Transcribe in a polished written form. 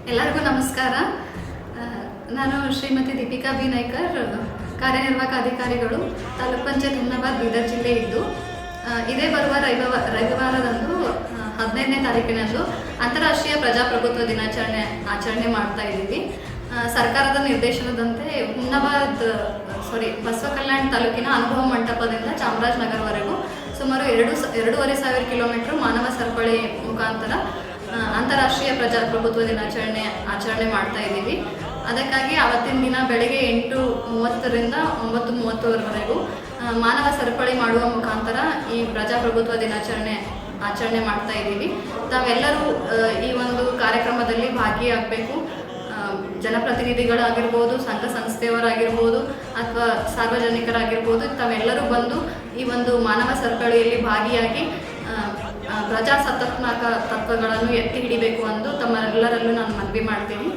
ಎಲ್ಲರಿಗೂ ನಮಸ್ಕಾರ. ನಾನು ಶ್ರೀಮತಿ ದೀಪಿಕಾ ಬಿ ನಾಯ್ಕರ್, ಕಾರ್ಯನಿರ್ವಾಹಕ ಅಧಿಕಾರಿಗಳು, ತಾಲೂಕ್ ಪಂಚಾಯತ್ ಹುಮ್ನಾಬಾದ್, ಬೀದರ್ ಜಿಲ್ಲೆ ಇದ್ದು, ಇದೇ ಬರುವ ರವಿವಾರದಂದು 15ನೇ ತಾರೀಕಿನಂದು ಅಂತಾರಾಷ್ಟ್ರೀಯ ಪ್ರಜಾಪ್ರಭುತ್ವ ದಿನಾಚರಣೆ ಆಚರಣೆ ಮಾಡ್ತಾ ಇದ್ದೀವಿ. ಸರ್ಕಾರದ ನಿರ್ದೇಶನದಂತೆ ಬಸವ ಕಲ್ಯಾಣ ತಾಲೂಕಿನ ಅನುಭವ ಮಂಟಪದಿಂದ ಚಾಮರಾಜನಗರವರೆಗೂ ಸುಮಾರು 2.5 ಕಿಲೋಮೀಟರ್ ಮಾನವ ಸರಪಳಿ ಮುಖಾಂತರ ಅಂತಾರಾಷ್ಟ್ರೀಯ ಪ್ರಜಾಪ್ರಭುತ್ವ ದಿನಾಚರಣೆ ಆಚರಣೆ ಮಾಡ್ತಾ ಇದ್ದೀವಿ. ಅದಕ್ಕಾಗಿ ಆವತ್ತಿನ ದಿನ ಬೆಳಗ್ಗೆ 8:30ರಿಂದ 9:30ವರೆಗೂ ಮಾನವ ಸರಪಳಿ ಮಾಡುವ ಮುಖಾಂತರ ಈ ಪ್ರಜಾಪ್ರಭುತ್ವ ದಿನಾಚರಣೆ ಆಚರಣೆ ಮಾಡ್ತಾ ಇದ್ದೀವಿ. ತಾವೆಲ್ಲರೂ ಈ ಒಂದು ಕಾರ್ಯಕ್ರಮದಲ್ಲಿ ಭಾಗಿಯಾಗಬೇಕು. ಜನಪ್ರತಿನಿಧಿಗಳಾಗಿರ್ಬೋದು, ಸಂಘ ಸಂಸ್ಥೆಯವರಾಗಿರ್ಬೋದು ಅಥವಾ ಸಾರ್ವಜನಿಕರಾಗಿರ್ಬೋದು, ತಾವೆಲ್ಲರೂ ಬಂದು ಈ ಒಂದು ಮಾನವ ಸರಪಳಿಯಲ್ಲಿ ಭಾಗಿಯಾಗಿ ಪ್ರಜಾಸತ್ತಾತ್ಮಕ ತತ್ವಗಳನ್ನು ಎತ್ತಿ ಹಿಡಿಬೇಕು ಎಂದು ತಮ್ಮೆಲ್ಲರಲ್ಲೂ ನಾನು ಮನವಿ ಮಾಡ್ತೀನಿ.